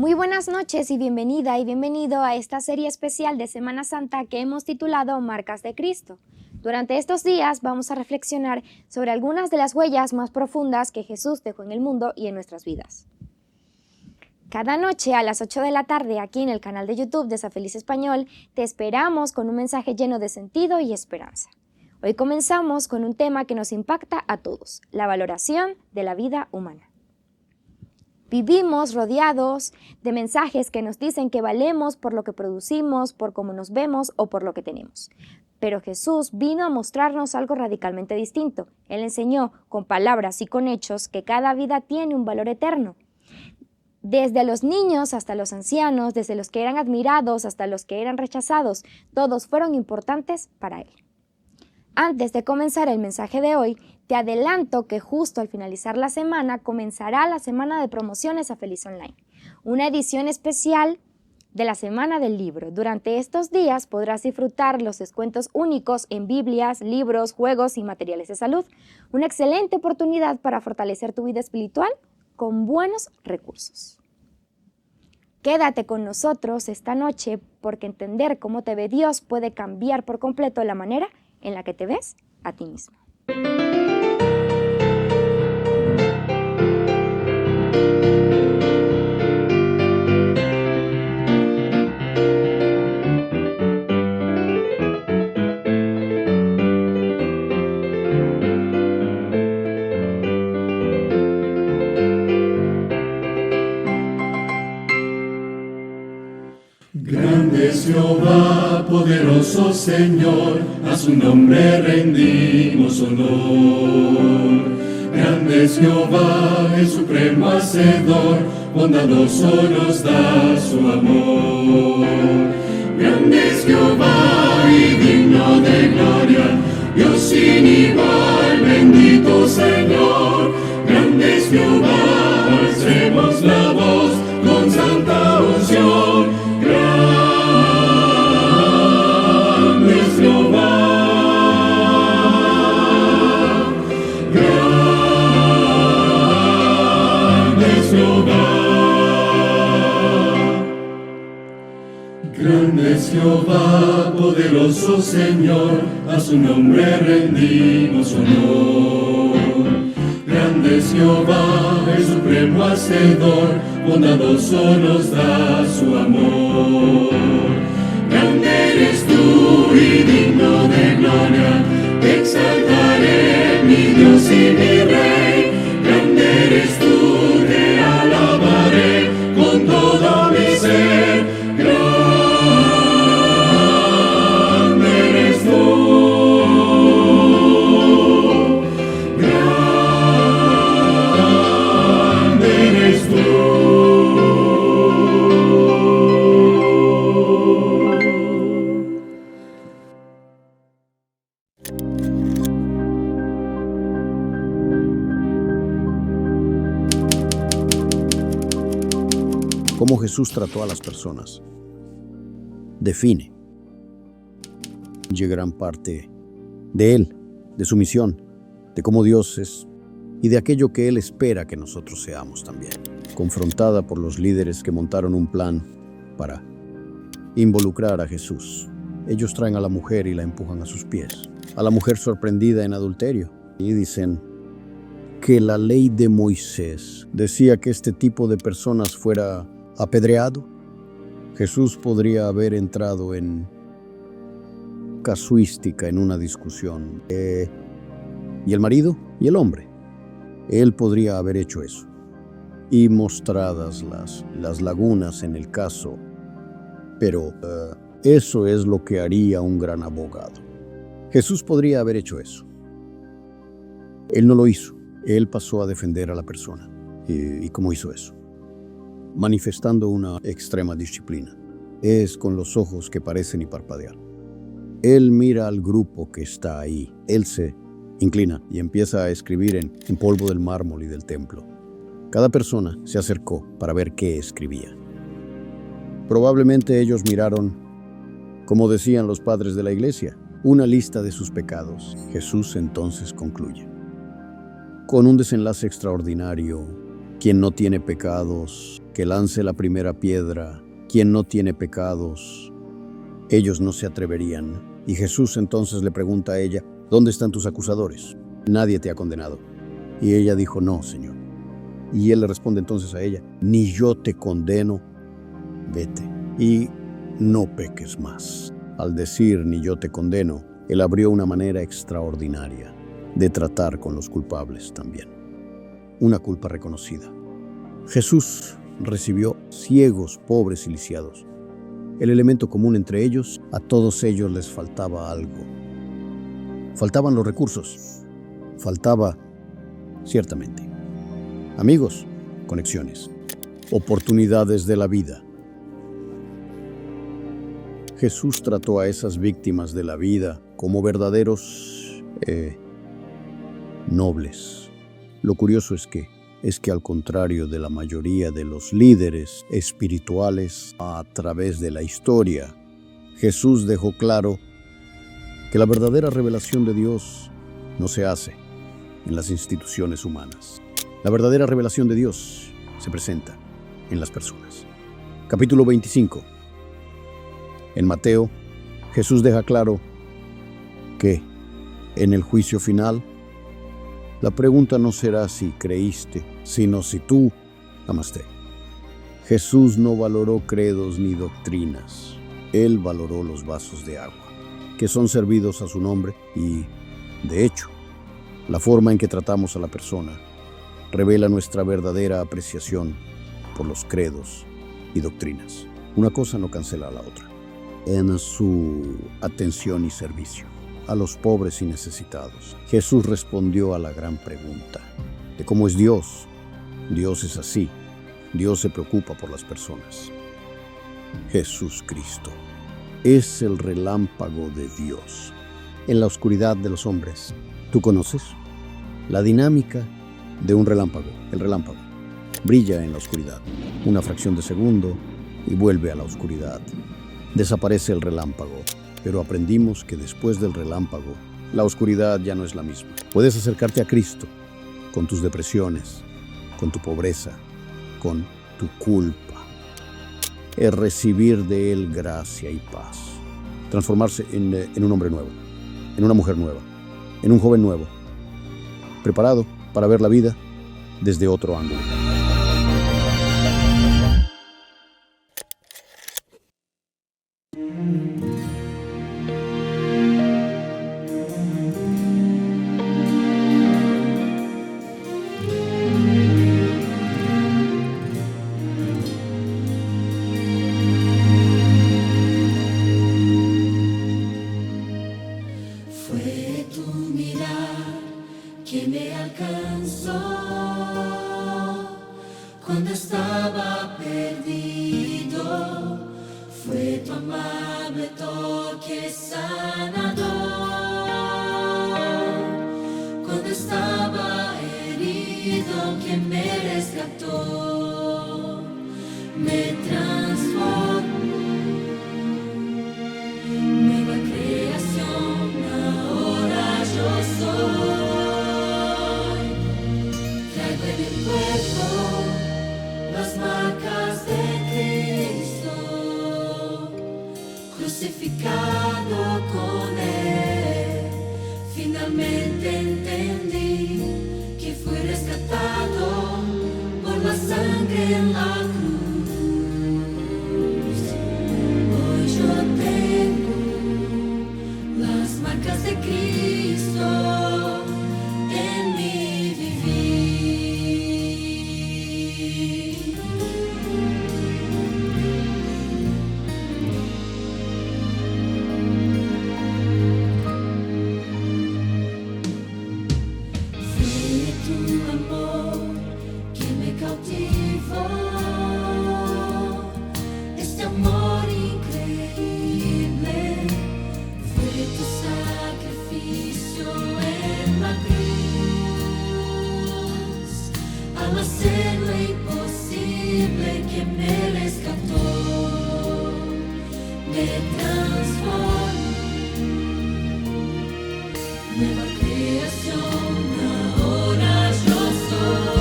Muy buenas noches y bienvenida y bienvenido a esta serie especial de Semana Santa que hemos titulado Marcas de Cristo. Durante estos días vamos a reflexionar sobre algunas de las huellas más profundas que Jesús dejó en el mundo y en nuestras vidas. Cada noche a las 8 de la tarde aquí en el canal de YouTube de Sa Feliz Español te esperamos con un mensaje lleno de sentido y esperanza. Hoy comenzamos con un tema que nos impacta a todos, la valoración de la vida humana. Vivimos rodeados de mensajes que nos dicen que valemos por lo que producimos, por cómo nos vemos o por lo que tenemos. Pero Jesús vino a mostrarnos algo radicalmente distinto. Él enseñó con palabras y con hechos que cada vida tiene un valor eterno. Desde los niños hasta los ancianos, desde los que eran admirados hasta los que eran rechazados, todos fueron importantes para Él. Antes de comenzar el mensaje de hoy, te adelanto que justo al finalizar la semana comenzará la semana de promociones Sa Feliz Online, una edición especial de la Semana del Libro. Durante estos días podrás disfrutar los descuentos únicos en Biblias, libros, juegos y materiales de salud. Una excelente oportunidad para fortalecer tu vida espiritual con buenos recursos. Quédate con nosotros esta noche porque entender cómo te ve Dios puede cambiar por completo la manera en la que te ves a ti mismo. Grande es Jehová, poderoso Señor, a su nombre rendimos honor. Grande es Jehová, el supremo hacedor, bondadoso nos da su amor. Grande es Jehová y digno de gloria, Dios sin igual, bendito Señor. Grande es Jehová, alcemos la voz con santa unción. Grande es Jehová, grande es Jehová, grande es Jehová, poderoso Señor, a su nombre rendimos honor. Grande es Jehová, el supremo hacedor, bondadoso nos da su amor. Grande eres tú y digno de gloria, te exaltaré, mi Dios y mi Rey. Grande eres tú, te alabaré con todo mi ser. Grande eres tú. Grande eres tú. Cómo Jesús trató a las personas define gran parte de Él, de su misión, de cómo Dios es y de aquello que Él espera que nosotros seamos también. Confrontada por los líderes que montaron un plan para involucrar a Jesús, ellos traen a la mujer y la empujan a sus pies. A la mujer sorprendida en adulterio y dicen que la ley de Moisés decía que este tipo de personas fuera apedreado. Jesús podría haber entrado en casuística en una discusión. ¿Y el marido? ¿Y el hombre? Él podría haber hecho eso. Y mostradas las lagunas en el caso. Pero Eso es lo que haría un gran abogado. Jesús podría haber hecho eso. Él no lo hizo. Él pasó a defender a la persona. ¿Y cómo hizo eso? Manifestando una extrema disciplina. Es con los ojos que parecen ni parpadear. Él mira al grupo que está ahí. Él se inclina y empieza a escribir en polvo del mármol y del templo. Cada persona se acercó para ver qué escribía. Probablemente ellos miraron, como decían los padres de la iglesia, una lista de sus pecados. Jesús entonces concluye, con un desenlace extraordinario: quien no tiene pecados, que lance la primera piedra. Quien no tiene pecados. Ellos no se atreverían. Y Jesús entonces le pregunta a ella, ¿dónde están tus acusadores? Nadie te ha condenado. Y ella dijo, no, Señor. Y él le responde entonces a ella, ni yo te condeno, vete y no peques más. Al decir ni yo te condeno, él abrió una manera extraordinaria de tratar con los culpables también. Una culpa reconocida. Jesús recibió ciegos, pobres y lisiados. El elemento común entre ellos, a todos ellos les faltaba algo. Faltaban los recursos. Faltaba, ciertamente, amigos, conexiones, oportunidades de la vida. Jesús trató a esas víctimas de la vida como verdaderos nobles. Lo curioso es que al contrario de la mayoría de los líderes espirituales a través de la historia, Jesús dejó claro que la verdadera revelación de Dios no se hace en las instituciones humanas. La verdadera revelación de Dios se presenta en las personas. Capítulo 25. En Mateo, Jesús deja claro que en el juicio final, la pregunta no será si creíste, sino si tú amaste. Jesús no valoró credos ni doctrinas. Él valoró los vasos de agua, que son servidos a su nombre y, de hecho, la forma en que tratamos a la persona revela nuestra verdadera apreciación por los credos y doctrinas. Una cosa no cancela a la otra. En su atención y servicio a los pobres y necesitados, Jesús respondió a la gran pregunta de cómo es Dios. Dios es así. Dios se preocupa por las personas. Jesús Cristo es el relámpago de Dios en la oscuridad de los hombres. ¿Tú conoces la dinámica de un relámpago? El relámpago brilla en la oscuridad una fracción de segundo y vuelve a la oscuridad. Desaparece el relámpago, pero aprendimos que después del relámpago, la oscuridad ya no es la misma. Puedes acercarte a Cristo con tus depresiones, con tu pobreza, con tu culpa. Es recibir de Él gracia y paz. Transformarse en un hombre nuevo, en una mujer nueva, en un joven nuevo, preparado para ver la vida desde otro ángulo. Fue tu mirar que me alcanzó cuando estaba perdido. Fue tu amable toque sanador cuando estaba herido, que me rescató, me transformó. Nueva creación, ahora yo soy. Traigo en el cuerpo las marcas de Cristo, crucificado con Él. Finalmente entendí que fui rescatado por la sangre en la cruz. Hoy yo tengo las marcas de Cristo en mi vivir. me transforma. Nueva creación, ahora yo soy.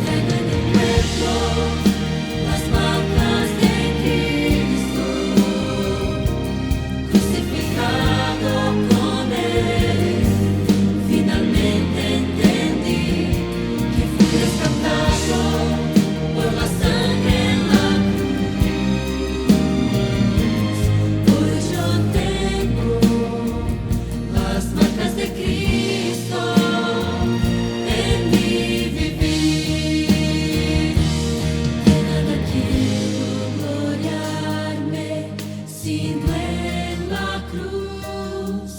Traigo en el cuerpo las marcas de Cristo, crucificado con Él. Finalmente entendí que fui rescatado por la sangre en la cruz. Hoy yo tengo las marcas de Cristo en mi vivir. De nada quiero gloriarme sino en la cruz.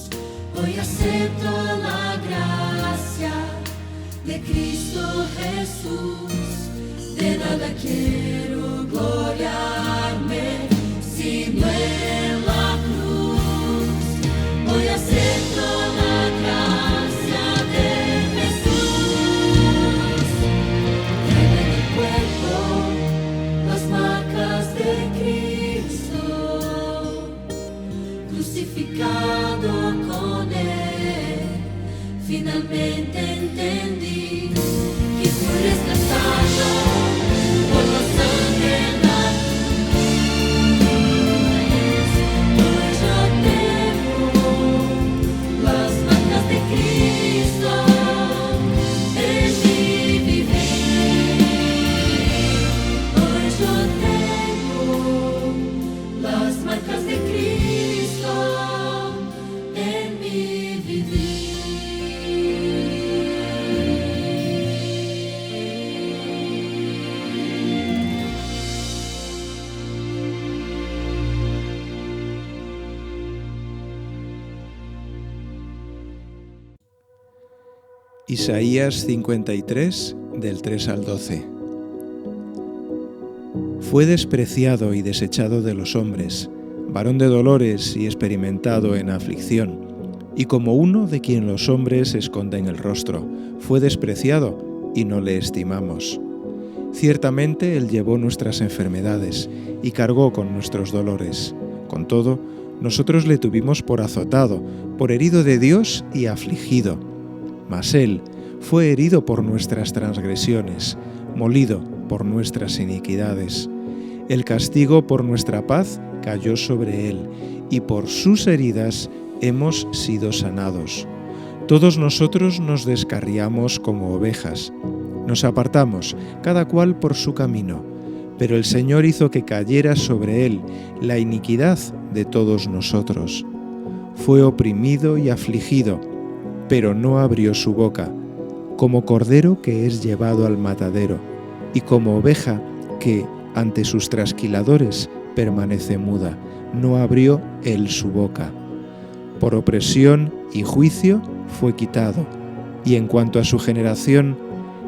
Hoy acepto la gracia de Cristo Jesús. De nada quiero gloriarme sino en la cruz. Hoy acepto la gracia de Jesús. Traigo en el cuerpo las marcas de Cristo, crucificado con Él. Finalmente entendí que fui rescatado por la sangre en la cruz. Hoy yo tengo las marcas de Cristo en mi vivir. Hoy yo tengo las marcas de Cristo en mi vivir. Isaías 53, del 3 al 12. Fue despreciado y desechado de los hombres, varón de dolores y experimentado en aflicción, y como uno de quien los hombres esconden el rostro, fue despreciado y no le estimamos. Ciertamente Él llevó nuestras enfermedades y cargó con nuestros dolores. Con todo, nosotros le tuvimos por azotado, por herido de Dios y afligido. Mas Él fue herido por nuestras transgresiones, molido por nuestras iniquidades. El castigo por nuestra paz cayó sobre Él, y por sus heridas hemos sido sanados. Todos nosotros nos descarriamos como ovejas. Nos apartamos, cada cual por su camino, pero el Señor hizo que cayera sobre Él la iniquidad de todos nosotros. Fue oprimido y afligido, pero no abrió su boca, como cordero que es llevado al matadero, y como oveja que, ante sus trasquiladores, permanece muda, no abrió él su boca. Por opresión y juicio fue quitado, y en cuanto a su generación,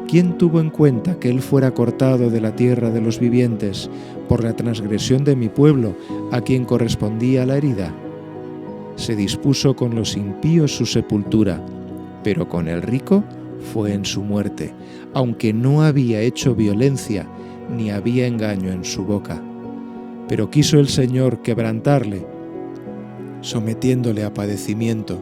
¿quién tuvo en cuenta que él fuera cortado de la tierra de los vivientes por la transgresión de mi pueblo, a quien correspondía la herida? Se dispuso con los impíos su sepultura, pero con el rico fue en su muerte, aunque no había hecho violencia, ni había engaño en su boca. Pero quiso el Señor quebrantarle, sometiéndole a padecimiento.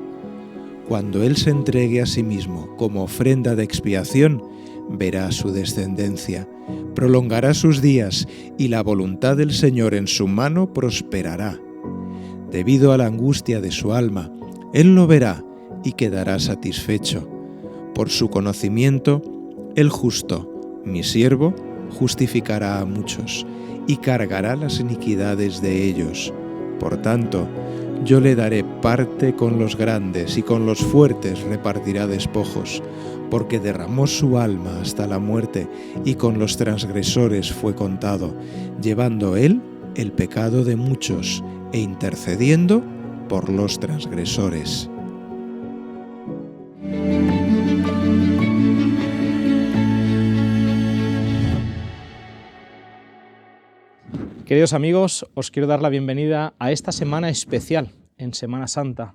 Cuando Él se entregue a sí mismo como ofrenda de expiación, verá su descendencia, prolongará sus días, y la voluntad del Señor en su mano prosperará. Debido a la angustia de su alma, Él lo verá y quedará satisfecho. Por su conocimiento, el justo, mi siervo, justificará a muchos y cargará las iniquidades de ellos. Por tanto, yo le daré parte con los grandes y con los fuertes repartirá despojos, porque derramó su alma hasta la muerte y con los transgresores fue contado, llevando él el pecado de muchos e intercediendo por los transgresores. Queridos amigos, os quiero dar la bienvenida a esta semana especial, en Semana Santa,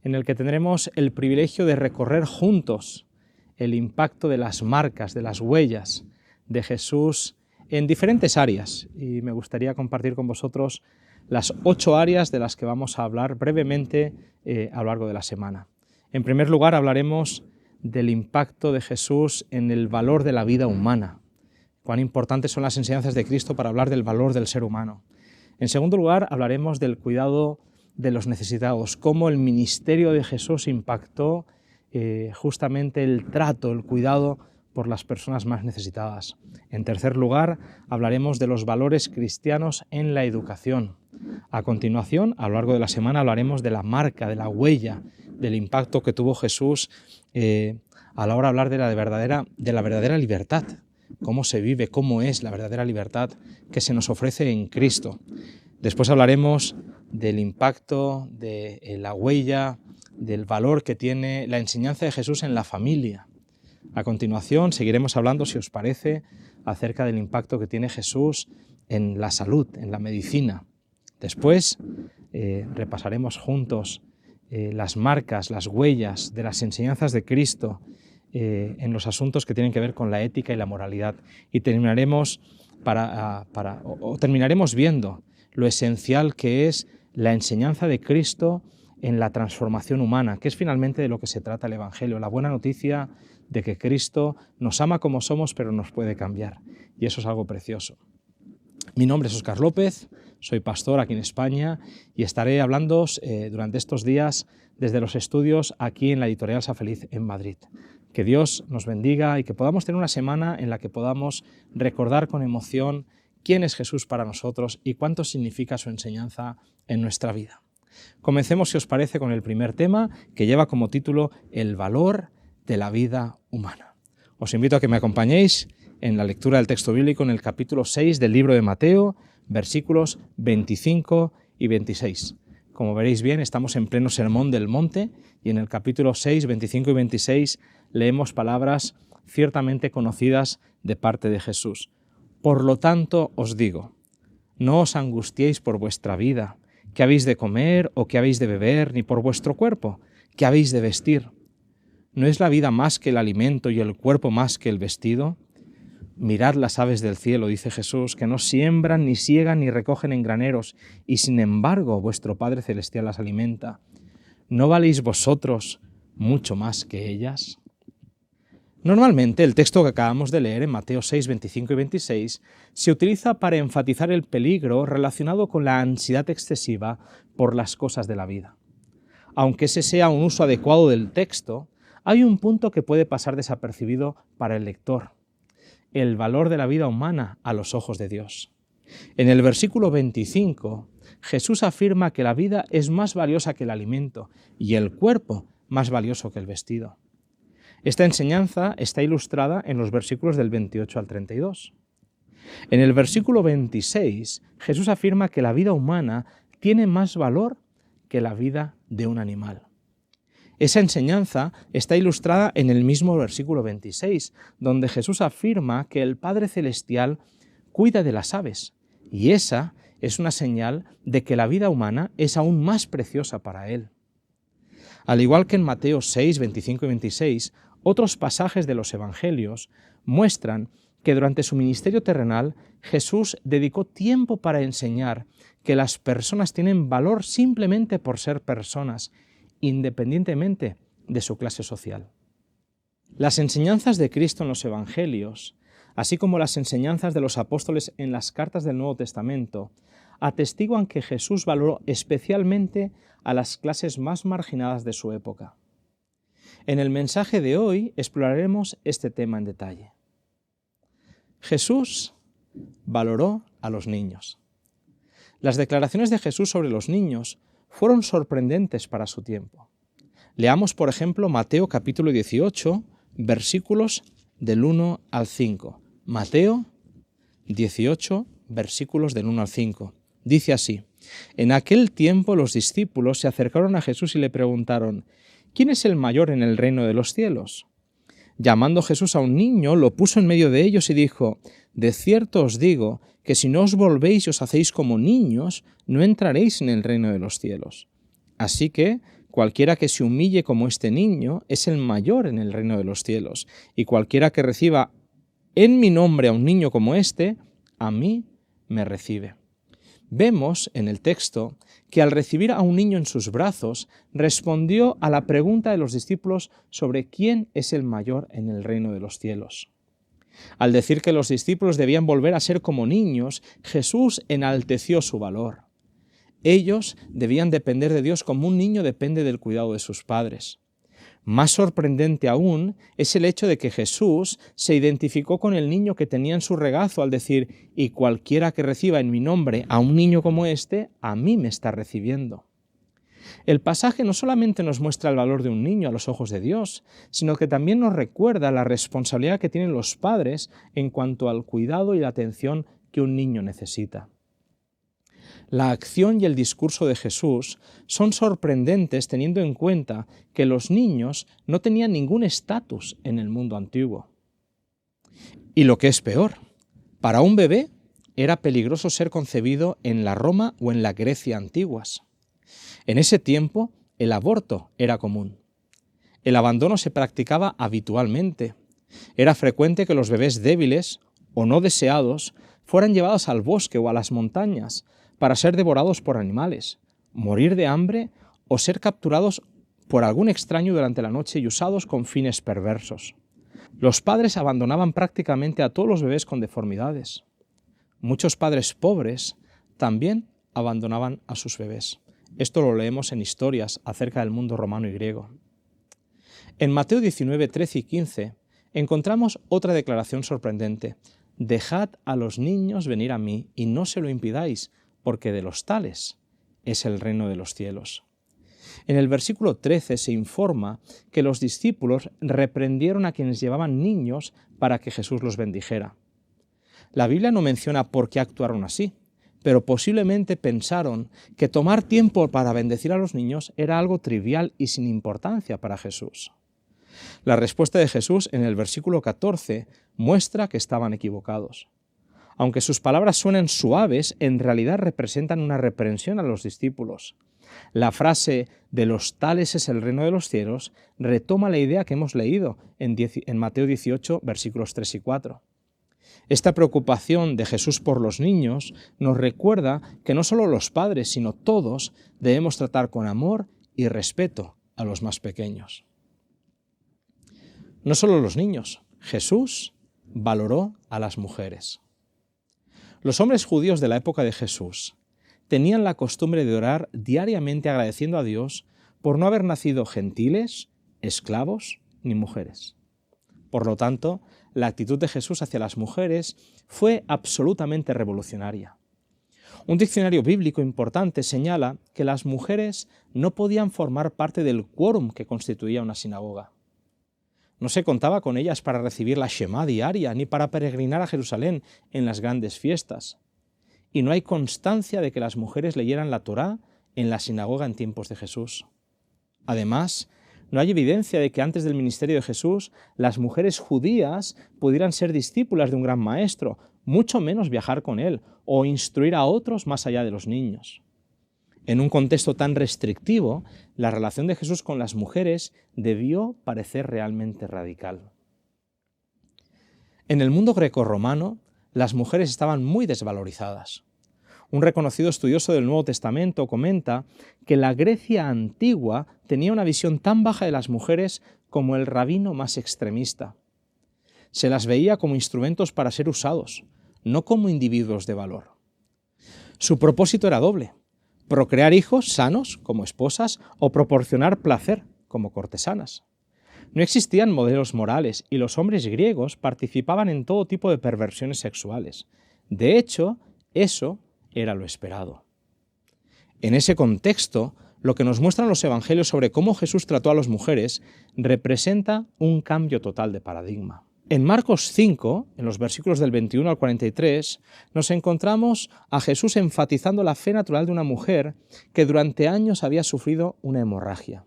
en el que tendremos el privilegio de recorrer juntos el impacto de las marcas, de las huellas de Jesús en diferentes áreas y me gustaría compartir con vosotros las 8 áreas de las que vamos a hablar brevemente a lo largo de la semana. En primer lugar, hablaremos del impacto de Jesús en el valor de la vida humana. Cuán importantes son las enseñanzas de Cristo para hablar del valor del ser humano. En segundo lugar, hablaremos del cuidado de los necesitados, cómo el ministerio de Jesús impactó justamente el trato, el cuidado por las personas más necesitadas. En tercer lugar, hablaremos de los valores cristianos en la educación. A continuación, a lo largo de la semana, hablaremos de la marca, de la huella, del impacto que tuvo Jesús a la hora de hablar de la verdadera libertad. Cómo se vive, cómo es la verdadera libertad que se nos ofrece en Cristo. Después hablaremos del impacto, de la huella, del valor que tiene la enseñanza de Jesús en la familia. A continuación seguiremos hablando, si os parece, acerca del impacto que tiene Jesús en la salud, en la medicina. Después repasaremos juntos las marcas, las huellas de las enseñanzas de Cristo en los asuntos que tienen que ver con la ética y la moralidad. Y terminaremos viendo lo esencial que es la enseñanza de Cristo en la transformación humana, que es finalmente de lo que se trata el Evangelio, la buena noticia de que Cristo nos ama como somos, pero nos puede cambiar. Y eso es algo precioso. Mi nombre es Óscar López, soy pastor aquí en España y estaré hablando durante estos días desde los estudios aquí en la Editorial Sa Feliz en Madrid. Que Dios nos bendiga y que podamos tener una semana en la que podamos recordar con emoción quién es Jesús para nosotros y cuánto significa su enseñanza en nuestra vida. Comencemos, si os parece, con el primer tema que lleva como título El valor de la vida humana. Os invito a que me acompañéis en la lectura del texto bíblico en el capítulo 6 del libro de Mateo, versículos 25 y 26. Como veréis bien, estamos en pleno Sermón del Monte y en el capítulo 6, 25 y 26 leemos palabras ciertamente conocidas de parte de Jesús. Por lo tanto os digo, no os angustiéis por vuestra vida, qué habéis de comer o qué habéis de beber, ni por vuestro cuerpo, qué habéis de vestir. ¿No es la vida más que el alimento y el cuerpo más que el vestido? Mirad las aves del cielo, dice Jesús, que no siembran, ni siegan, ni recogen en graneros, y sin embargo vuestro Padre Celestial las alimenta. ¿No valéis vosotros mucho más que ellas? Normalmente el texto que acabamos de leer en Mateo 6, 25 y 26 se utiliza para enfatizar el peligro relacionado con la ansiedad excesiva por las cosas de la vida. Aunque ese sea un uso adecuado del texto, hay un punto que puede pasar desapercibido para el lector: el valor de la vida humana a los ojos de Dios. En el versículo 25, Jesús afirma que la vida es más valiosa que el alimento y el cuerpo más valioso que el vestido. Esta enseñanza está ilustrada en los versículos del 28 al 32. En el versículo 26, Jesús afirma que la vida humana tiene más valor que la vida de un animal. Esa enseñanza está ilustrada en el mismo versículo 26, donde Jesús afirma que el Padre Celestial cuida de las aves, y esa es una señal de que la vida humana es aún más preciosa para Él. Al igual que en Mateo 6, 25 y 26, otros pasajes de los Evangelios muestran que durante su ministerio terrenal Jesús dedicó tiempo para enseñar que las personas tienen valor simplemente por ser personas, independientemente de su clase social. Las enseñanzas de Cristo en los Evangelios, así como las enseñanzas de los apóstoles en las cartas del Nuevo Testamento, atestiguan que Jesús valoró especialmente a las clases más marginadas de su época. En el mensaje de hoy exploraremos este tema en detalle. Jesús valoró a los niños. Las declaraciones de Jesús sobre los niños fueron sorprendentes para su tiempo. Leamos, por ejemplo, Mateo capítulo 18, versículos del 1 al 5. Mateo 18, versículos del 1 al 5. Dice así: En aquel tiempo los discípulos se acercaron a Jesús y le preguntaron: ¿Quién es el mayor en el reino de los cielos? Llamando Jesús a un niño, lo puso en medio de ellos y dijo: De cierto os digo que si no os volvéis y os hacéis como niños, no entraréis en el reino de los cielos. Así que cualquiera que se humille como este niño es el mayor en el reino de los cielos, y cualquiera que reciba en mi nombre a un niño como este, a mí me recibe. Vemos en el texto que al recibir a un niño en sus brazos, respondió a la pregunta de los discípulos sobre quién es el mayor en el reino de los cielos. Al decir que los discípulos debían volver a ser como niños, Jesús enalteció su valor. Ellos debían depender de Dios como un niño depende del cuidado de sus padres. Más sorprendente aún es el hecho de que Jesús se identificó con el niño que tenía en su regazo al decir: y cualquiera que reciba en mi nombre a un niño como este, a mí me está recibiendo. El pasaje no solamente nos muestra el valor de un niño a los ojos de Dios, sino que también nos recuerda la responsabilidad que tienen los padres en cuanto al cuidado y la atención que un niño necesita. La acción y el discurso de Jesús son sorprendentes teniendo en cuenta que los niños no tenían ningún estatus en el mundo antiguo. Y lo que es peor, para un bebé era peligroso ser concebido en la Roma o en la Grecia antiguas. En ese tiempo, el aborto era común. El abandono se practicaba habitualmente. Era frecuente que los bebés débiles o no deseados fueran llevados al bosque o a las montañas para ser devorados por animales, morir de hambre o ser capturados por algún extraño durante la noche y usados con fines perversos. Los padres abandonaban prácticamente a todos los bebés con deformidades. Muchos padres pobres también abandonaban a sus bebés. Esto lo leemos en historias acerca del mundo romano y griego. En Mateo 19, 13 y 15 encontramos otra declaración sorprendente. Dejad a los niños venir a mí y no se lo impidáis, porque de los tales es el reino de los cielos. En el versículo 13 se informa que los discípulos reprendieron a quienes llevaban niños para que Jesús los bendijera. La Biblia no menciona por qué actuaron así, pero posiblemente pensaron que tomar tiempo para bendecir a los niños era algo trivial y sin importancia para Jesús. La respuesta de Jesús en el versículo 14 muestra que estaban equivocados. Aunque sus palabras suenen suaves, en realidad representan una reprensión a los discípulos. La frase «de los tales es el reino de los cielos» retoma la idea que hemos leído en Mateo 18, versículos 3 y 4. Esta preocupación de Jesús por los niños nos recuerda que no solo los padres, sino todos debemos tratar con amor y respeto a los más pequeños. No solo los niños, Jesús valoró a las mujeres. Los hombres judíos de la época de Jesús tenían la costumbre de orar diariamente agradeciendo a Dios por no haber nacido gentiles, esclavos ni mujeres. Por lo tanto, la actitud de Jesús hacia las mujeres fue absolutamente revolucionaria. Un diccionario bíblico importante señala que las mujeres no podían formar parte del quórum que constituía una sinagoga. No se contaba con ellas para recibir la Shema diaria ni para peregrinar a Jerusalén en las grandes fiestas. Y no hay constancia de que las mujeres leyeran la Torá en la sinagoga en tiempos de Jesús. Además, no hay evidencia de que antes del ministerio de Jesús las mujeres judías pudieran ser discípulas de un gran maestro, mucho menos viajar con él o instruir a otros más allá de los niños. En un contexto tan restrictivo, la relación de Jesús con las mujeres debió parecer realmente radical. En el mundo grecorromano, las mujeres estaban muy desvalorizadas. Un reconocido estudioso del Nuevo Testamento comenta que la Grecia antigua tenía una visión tan baja de las mujeres como el rabino más extremista. Se las veía como instrumentos para ser usados, no como individuos de valor. Su propósito era doble: procrear hijos sanos como esposas o proporcionar placer como cortesanas. No existían modelos morales y los hombres griegos participaban en todo tipo de perversiones sexuales. De hecho, eso era lo esperado. En ese contexto, lo que nos muestran los evangelios sobre cómo Jesús trató a las mujeres representa un cambio total de paradigma. En Marcos 5, en los versículos del 21 al 43, nos encontramos a Jesús enfatizando la fe natural de una mujer que durante años había sufrido una hemorragia.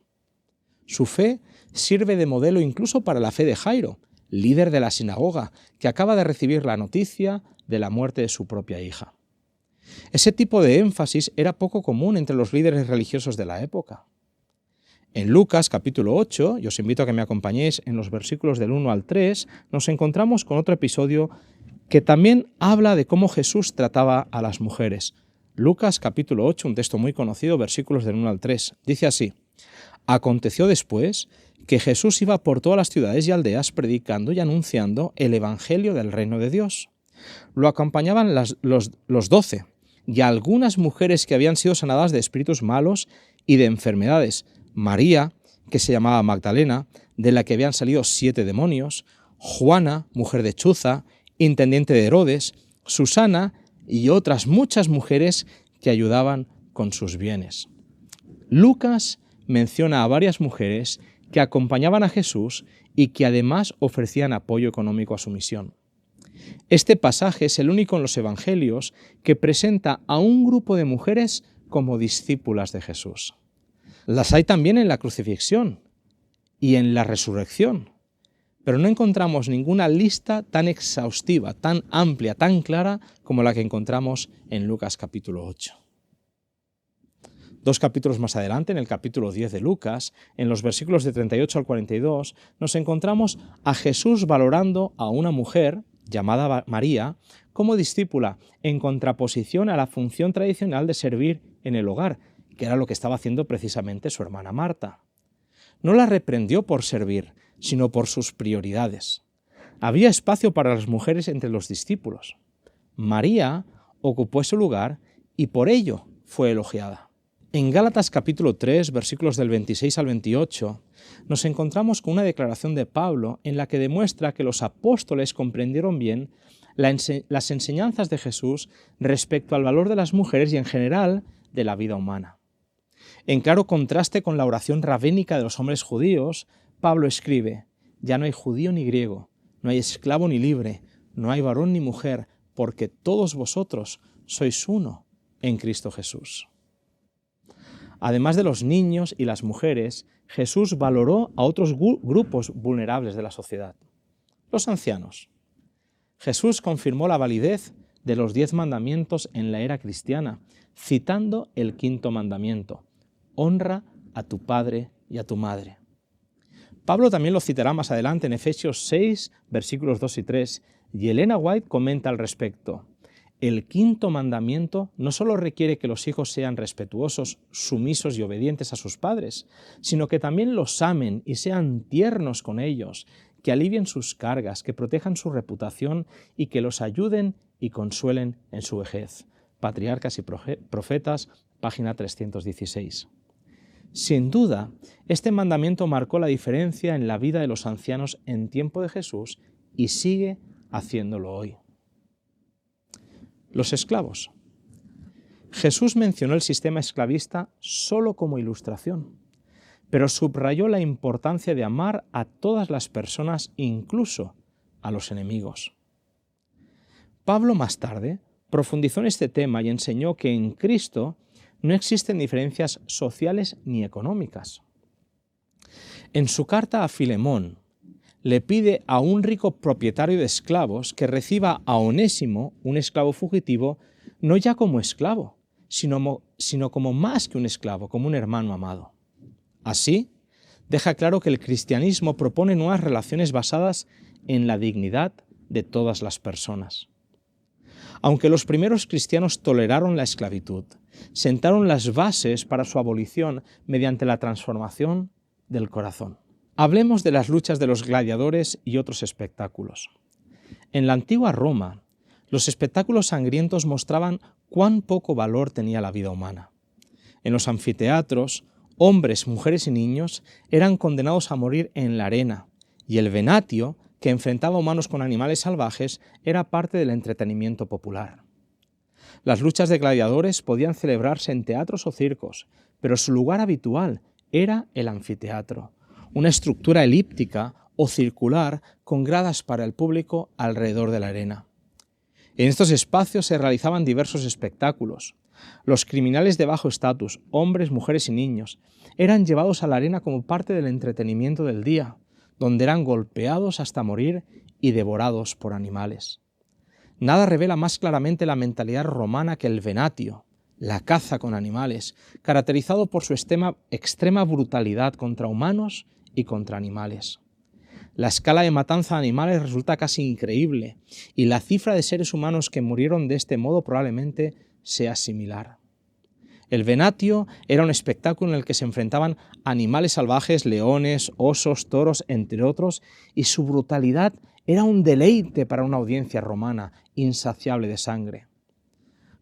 Su fe sirve de modelo incluso para la fe de Jairo, líder de la sinagoga, que acaba de recibir la noticia de la muerte de su propia hija. Ese tipo de énfasis era poco común entre los líderes religiosos de la época. En Lucas capítulo 8, y os invito a que me acompañéis en los versículos del 1 al 3, nos encontramos con otro episodio que también habla de cómo Jesús trataba a las mujeres. Lucas capítulo 8, un texto muy conocido, versículos del 1 al 3. Dice así: Aconteció después que Jesús iba por todas las ciudades y aldeas predicando y anunciando el evangelio del reino de Dios. Lo acompañaban los 12 y algunas mujeres que habían sido sanadas de espíritus malos y de enfermedades. María, que se llamaba Magdalena, de la que habían salido 7 demonios, Juana, mujer de Chuza, intendente de Herodes, Susana y otras muchas mujeres que ayudaban con sus bienes. Lucas menciona a varias mujeres que acompañaban a Jesús y que además ofrecían apoyo económico a su misión. Este pasaje es el único en los Evangelios que presenta a un grupo de mujeres como discípulas de Jesús. Las hay también en la crucifixión y en la resurrección, pero no encontramos ninguna lista tan exhaustiva, tan amplia, tan clara como la que encontramos en Lucas capítulo 8. 2 capítulos más adelante, en el capítulo 10 de Lucas, en los versículos de 38 al 42, nos encontramos a Jesús valorando a una mujer llamada María como discípula, en contraposición a la función tradicional de servir en el hogar, que era lo que estaba haciendo precisamente su hermana Marta. No la reprendió por servir, sino por sus prioridades. Había espacio para las mujeres entre los discípulos. María ocupó ese lugar y por ello fue elogiada. En Gálatas capítulo 3, versículos del 26 al 28, nos encontramos con una declaración de Pablo en la que demuestra que los apóstoles comprendieron bien las enseñanzas de Jesús respecto al valor de las mujeres y en general de la vida humana. En claro contraste con la oración rabínica de los hombres judíos, Pablo escribe: «Ya no hay judío ni griego, no hay esclavo ni libre, no hay varón ni mujer, porque todos vosotros sois uno en Cristo Jesús». Además de los niños y las mujeres, Jesús valoró a otros grupos vulnerables de la sociedad: los ancianos. Jesús confirmó la validez de los 10 mandamientos en la era cristiana, citando el 5.º mandamiento: honra a tu padre y a tu madre. Pablo también lo citará más adelante en Efesios 6, versículos 2 y 3, y Elena White comenta al respecto: el 5.º mandamiento no solo requiere que los hijos sean respetuosos, sumisos y obedientes a sus padres, sino que también los amen y sean tiernos con ellos, que alivien sus cargas, que protejan su reputación y que los ayuden y consuelen en su vejez. Patriarcas y Profetas, página 316. Sin duda, este mandamiento marcó la diferencia en la vida de los ancianos en tiempo de Jesús y sigue haciéndolo hoy. Los esclavos. Jesús mencionó el sistema esclavista solo como ilustración, pero subrayó la importancia de amar a todas las personas, incluso a los enemigos. Pablo más tarde profundizó en este tema y enseñó que en Cristo no existen diferencias sociales ni económicas. En su carta a Filemón, le pide a un rico propietario de esclavos que reciba a Onésimo, un esclavo fugitivo, no ya como esclavo, sino como más que un esclavo, como un hermano amado. Así, deja claro que el cristianismo propone nuevas relaciones basadas en la dignidad de todas las personas. Aunque los primeros cristianos toleraron la esclavitud, sentaron las bases para su abolición mediante la transformación del corazón. Hablemos de las luchas de los gladiadores y otros espectáculos. En la antigua Roma, los espectáculos sangrientos mostraban cuán poco valor tenía la vida humana. En los anfiteatros, hombres, mujeres y niños eran condenados a morir en la arena, y el venatio, que enfrentaba humanos con animales salvajes, era parte del entretenimiento popular. Las luchas de gladiadores podían celebrarse en teatros o circos, pero su lugar habitual era el anfiteatro, una estructura elíptica o circular con gradas para el público alrededor de la arena. En estos espacios se realizaban diversos espectáculos. Los criminales de bajo estatus, hombres, mujeres y niños, eran llevados a la arena como parte del entretenimiento del día, donde eran golpeados hasta morir y devorados por animales. Nada revela más claramente la mentalidad romana que el venatio, la caza con animales, caracterizado por su extrema brutalidad contra humanos y contra animales. La escala de matanza de animales resulta casi increíble y la cifra de seres humanos que murieron de este modo probablemente sea similar. El venatio era un espectáculo en el que se enfrentaban animales salvajes, leones, osos, toros, entre otros, y su brutalidad era un deleite para una audiencia romana insaciable de sangre.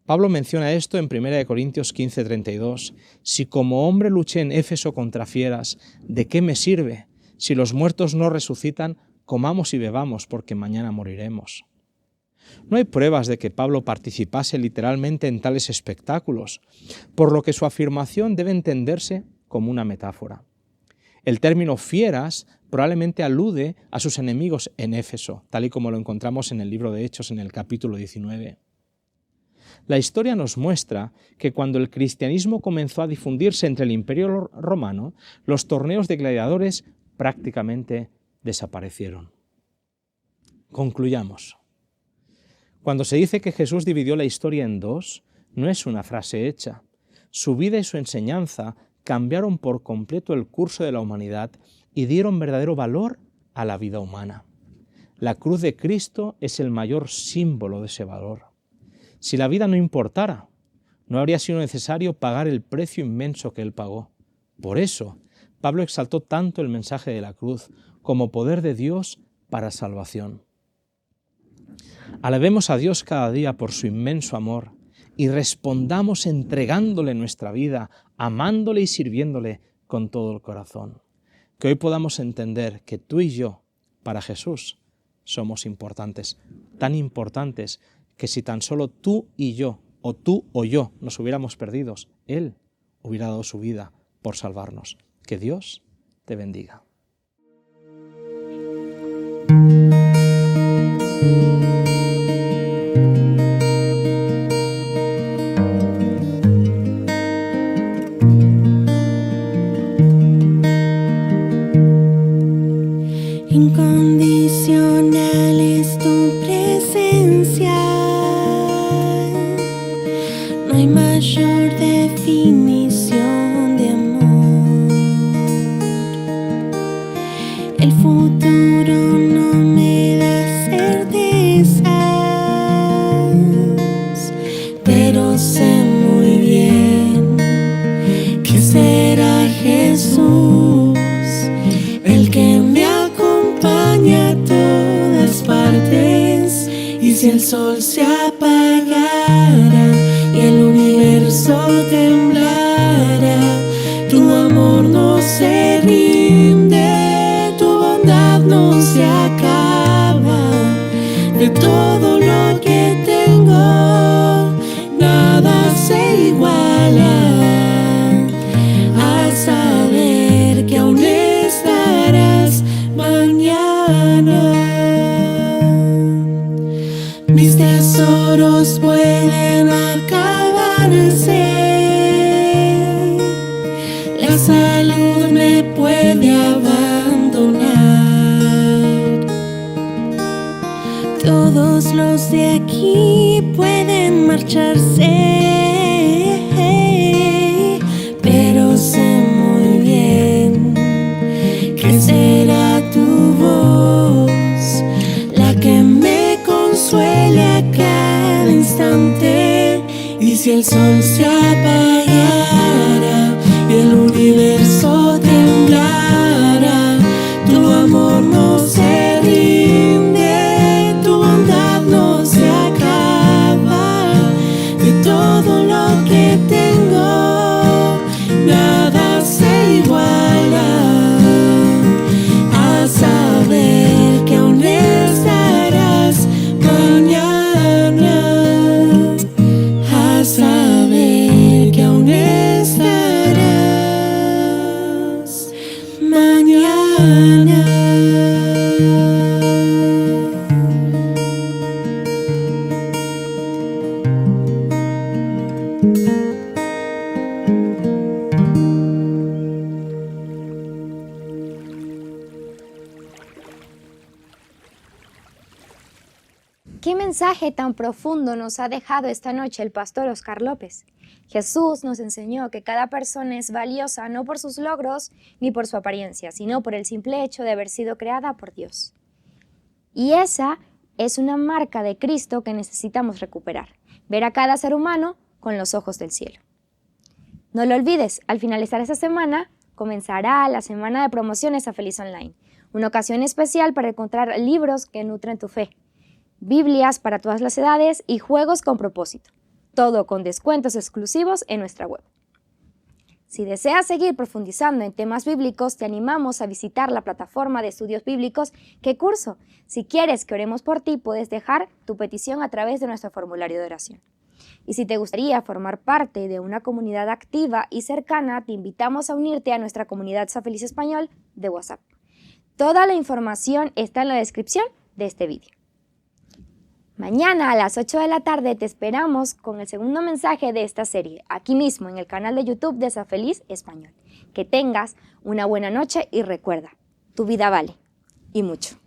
Pablo menciona esto en 1 Corintios 15:32. Si como hombre luché en Éfeso contra fieras, ¿de qué me sirve? Si los muertos no resucitan, comamos y bebamos, porque mañana moriremos. No hay pruebas de que Pablo participase literalmente en tales espectáculos, por lo que su afirmación debe entenderse como una metáfora. El término fieras probablemente alude a sus enemigos en Éfeso, tal y como lo encontramos en el libro de Hechos en el capítulo 19. La historia nos muestra que cuando el cristianismo comenzó a difundirse entre el Imperio Romano, los torneos de gladiadores prácticamente desaparecieron. Concluyamos. Cuando se dice que Jesús dividió la historia en dos, no es una frase hecha. Su vida y su enseñanza cambiaron por completo el curso de la humanidad y dieron verdadero valor a la vida humana. La cruz de Cristo es el mayor símbolo de ese valor. Si la vida no importara, no habría sido necesario pagar el precio inmenso que Él pagó. Por eso, Pablo exaltó tanto el mensaje de la cruz como poder de Dios para salvación. Alabemos a Dios cada día por su inmenso amor y respondamos entregándole nuestra vida, amándole y sirviéndole con todo el corazón. Que hoy podamos entender que tú y yo, para Jesús, somos importantes, tan importantes que si tan solo tú y yo, o tú o yo, nos hubiéramos perdido, Él hubiera dado su vida por salvarnos. Que Dios te bendiga. Incondicional es tu presencia, no hay mayor definición de amor. El futuro no me da certezas, pero sé muy bien que será Jesús el que me acompaña a todas partes. Y si el sol se apagara y el universo temblara, tu amor no se rinde, tu bondad no se acaba. De todo lo que tengo, nada se iguala a saber que aún estarás mañana. Mis tesoros pueden acabarse, la salud me puede abandonar, todos los de aquí pueden marcharse, pero sé muy bien que será tu voz la que me consuele a cada instante. Y si el sol se apagara y el universo temblara, tu amor no se rinde, tu bondad no se acaba. De todo lo que tengo, nada se iguala a saber que aún estarás mañana, a saber que aún estarás mañana. ¿Qué mensaje tan profundo nos ha dejado esta noche el pastor Oscar López? Jesús nos enseñó que cada persona es valiosa no por sus logros ni por su apariencia, sino por el simple hecho de haber sido creada por Dios. Y esa es una marca de Cristo que necesitamos recuperar, ver a cada ser humano con los ojos del cielo. No lo olvides, al finalizar esta semana comenzará la semana de promociones a Feliz Online, una ocasión especial para encontrar libros que nutren tu fe, Biblias para todas las edades y juegos con propósito, todo con descuentos exclusivos en nuestra web. Si deseas seguir profundizando en temas bíblicos, te animamos a visitar la plataforma de estudios bíblicos ¿Qué curso? Si quieres que oremos por ti, puedes dejar tu petición a través de nuestro formulario de oración. Y si te gustaría formar parte de una comunidad activa y cercana, te invitamos a unirte a nuestra comunidad Sa Feliz Español de WhatsApp. Toda la información está en la descripción de este vídeo. Mañana a las 8 de la tarde te esperamos con el segundo mensaje de esta serie, aquí mismo en el canal de YouTube de Sa Feliz Español. Que tengas una buena noche y recuerda, tu vida vale, y mucho.